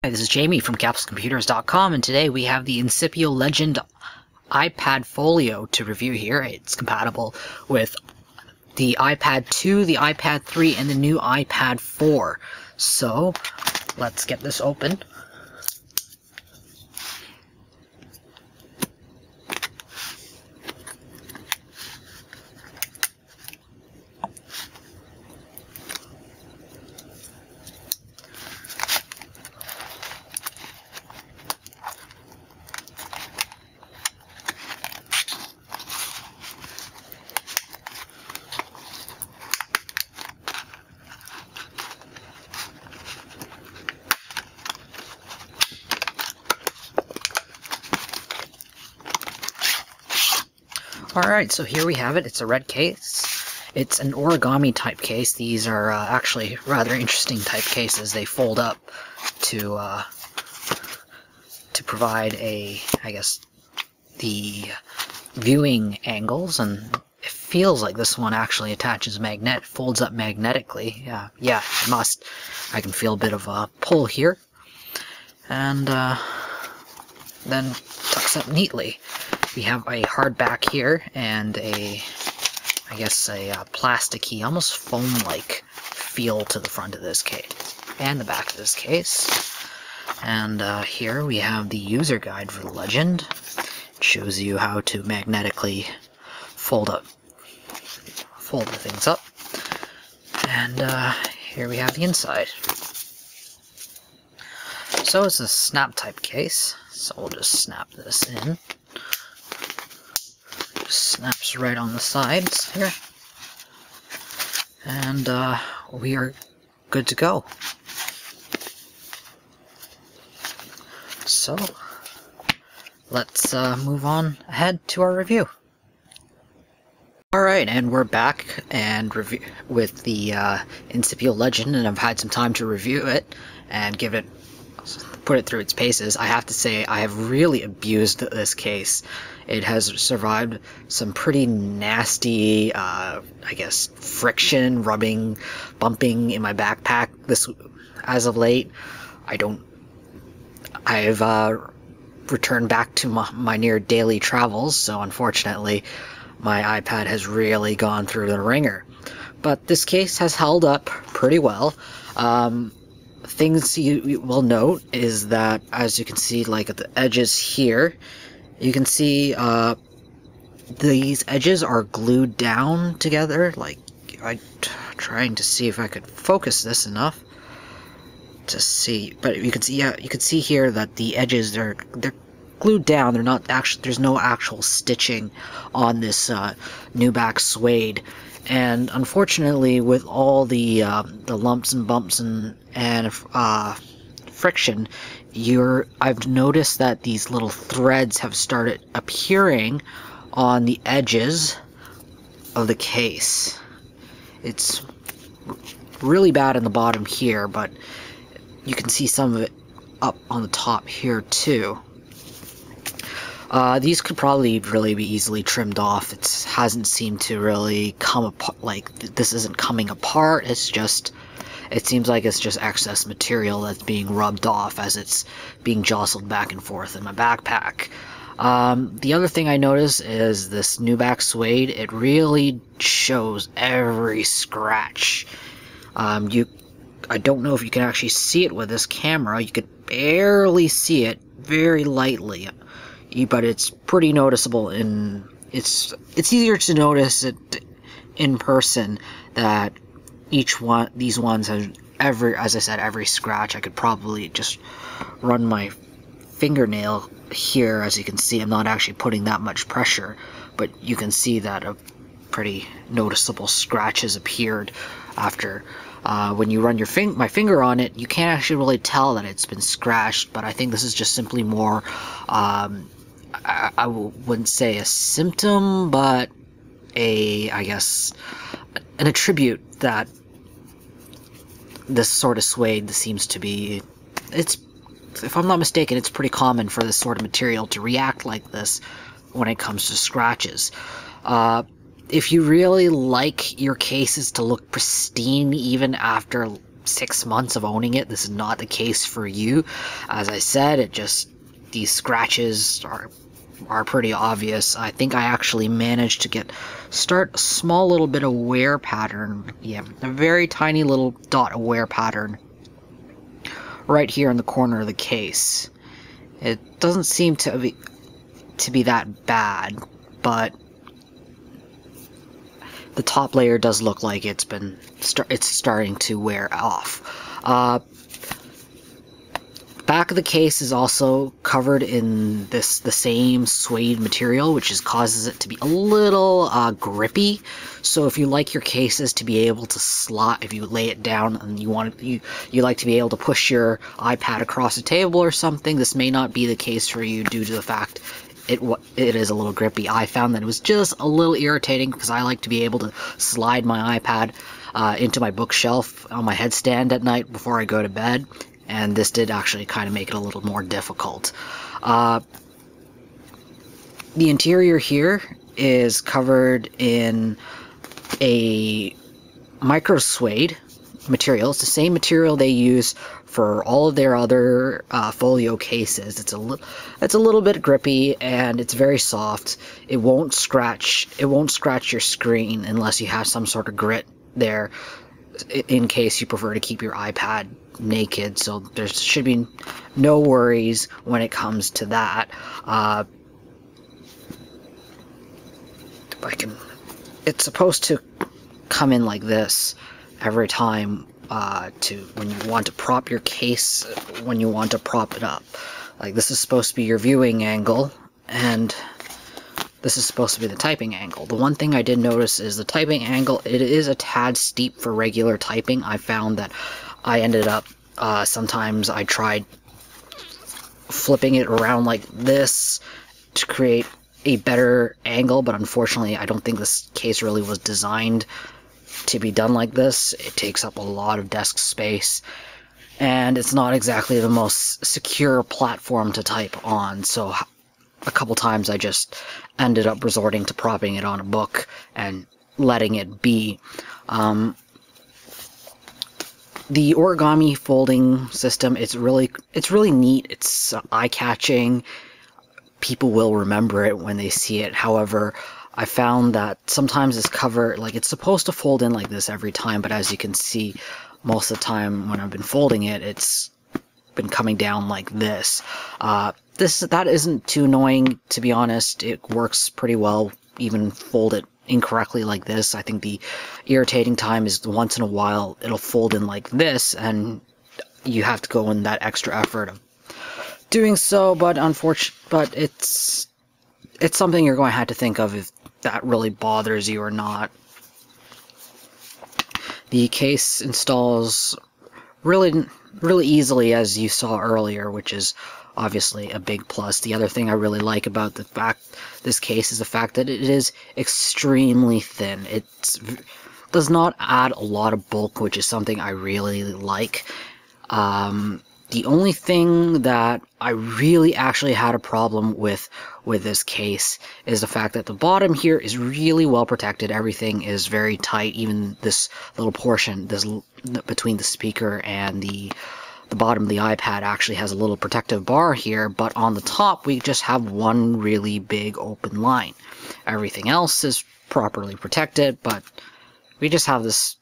Hi, this is Jamie from CapsuleComputers.com, and today we have the Incipio LGND iPad Folio to review here. It's compatible with the iPad 2, the iPad 3, and the new iPad 4. So, let's get this open. Alright, so here we have it. It's a red case. It's an origami type case. These are actually rather interesting type cases. They fold up to provide the viewing angles, and it feels like this one actually folds up magnetically. Yeah, it must. I can feel a bit of a pull here, and then tucks up neatly. We have a hard back here and a plasticky, almost foam-like feel to the front of this case and the back of this case. And here we have the user guide for the LGND. It shows you how to magnetically fold the things up. And here we have the inside. So it's a snap type case, so we'll just snap this in. Snaps right on the sides here, and we are good to go. So let's move on ahead to our review. Alright, and we're back and with the Incipio LGND, and I've had some time to review it and put it through its paces. I have to say, I have really abused this case. It has survived some pretty nasty, friction, rubbing, bumping in my backpack as of late. I've returned back to my near daily travels, so unfortunately, my iPad has really gone through the ringer. But this case has held up pretty well. Things you will note is that, as you can see, like at the edges here, you can see these edges are glued down together. Like, I'm trying to see if I could focus this enough to see, but you can see, you can see here that the edges they're glued down. They're not actually, there's no actual stitching on this new back suede. And unfortunately, with all the lumps and bumps and friction, I've noticed that these little threads have started appearing on the edges of the case. It's really bad on the bottom here, but you can see some of it up on the top here too. These could probably really be easily trimmed off. It hasn't seemed to really come apart, like this isn't coming apart. It seems like it's just excess material that's being rubbed off as it's being jostled back and forth in my backpack. The other thing I noticed is this new back suede. It really shows every scratch. I don't know if you can actually see it with this camera. You could barely see it very lightly. But it's pretty noticeable. It's easier to notice it in person. That these ones have every scratch. I could probably just run my fingernail here. As you can see, I'm not actually putting that much pressure, but you can see that a pretty noticeable scratch has appeared after. When you run my finger on it, you can't actually really tell that it's been scratched. But I think this is just simply more. I wouldn't say a symptom, but an attribute that this sort of suede seems to be. If I'm not mistaken, it's pretty common for this sort of material to react like this when it comes to scratches. If you really like your cases to look pristine even after 6 months of owning it, this is not the case for you. As I said, these scratches are pretty obvious. I think I actually managed to start a small little bit of wear pattern. Yeah, a very tiny little dot of wear pattern right here in the corner of the case. It doesn't seem to be that bad, but the top layer does look like it's starting to wear off. Back of the case is also covered in the same suede material, which causes it to be a little grippy. So if you like your cases to be able to slot, if you lay it down and you like to be able to push your iPad across a table or something, this may not be the case for you due to the fact it is a little grippy. I found that it was just a little irritating because I like to be able to slide my iPad into my bookshelf on my headstand at night before I go to bed, and this did actually kind of make it a little more difficult. The interior here is covered in a micro suede material. It's the same material they use for all of their other folio cases. It's a little bit grippy and it's very soft. It won't scratch your screen unless you have some sort of grit there, in case you prefer to keep your iPad naked. So there should be no worries when it comes to that. It's supposed to come in like this every time when you want to prop your case, when you want to prop it up. Like, this is supposed to be your viewing angle, and this is supposed to be the typing angle. The one thing I did notice is the typing angle, it is a tad steep for regular typing. I found that I ended up, sometimes I tried flipping it around like this to create a better angle, but unfortunately I don't think this case really was designed to be done like this. It takes up a lot of desk space, and it's not exactly the most secure platform to type on, so a couple times I just ended up resorting to propping it on a book and letting it be. The origami folding system, it's really neat. It's eye-catching. People will remember it when they see it. However, I found that sometimes this cover, like, it's supposed to fold in like this every time, but as you can see, most of the time when I've been folding it, it's been coming down like this. That isn't too annoying, to be honest. It works pretty well, even fold it incorrectly like this. I think the irritating time is once in a while it'll fold in like this, and you have to go in that extra effort of doing so, but it's something you're going to have to think of if that really bothers you or not. The case installs really easily, as you saw earlier, which is obviously a big plus. The other thing I really like about this case is the fact that it is extremely thin. It does not add a lot of bulk, which is something I really like. The only thing that I really actually had a problem with this case is the fact that the bottom here is really well protected. Everything is very tight. Even this little portion, between the speaker and the bottom of the iPad, actually has a little protective bar here, but on the top we just have one really big open line. Everything else is properly protected, but we just have this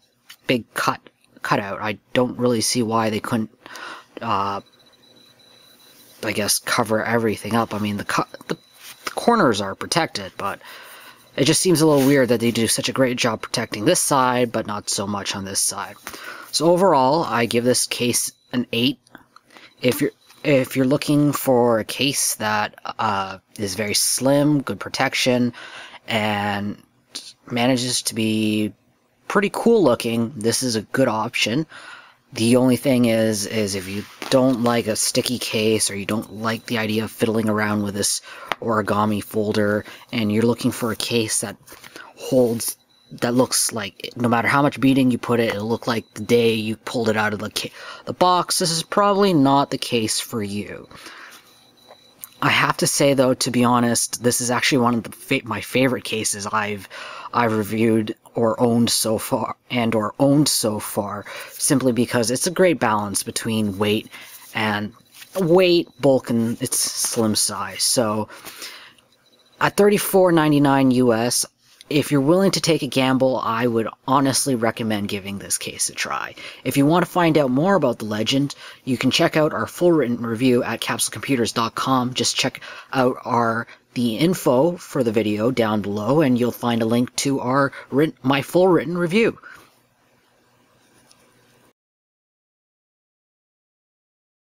big cutout. I don't really see why they couldn't I guess cover everything up. I mean, the corners are protected, but it just seems a little weird that they do such a great job protecting this side, but not so much on this side. So overall, I give this case an 8. If you're looking for a case that is very slim, good protection, and manages to be pretty cool looking, this is a good option. The only thing is if you don't like a sticky case, or you don't like the idea of fiddling around with this origami folder, and you're looking for a case that looks like, no matter how much beading you put it, it'll look like the day you pulled it out of the box, this is probably not the case for you. I have to say, though, to be honest, this is actually one of my favorite cases I've reviewed or owned so far, simply because it's a great balance between weight, bulk, and its slim size. So at $34.99 US, if you're willing to take a gamble, I would honestly recommend giving this case a try. If you want to find out more about the Legend, you can check out our full written review at capsulecomputers.com. Just check out the info for the video down below, and you'll find a link to my full written review.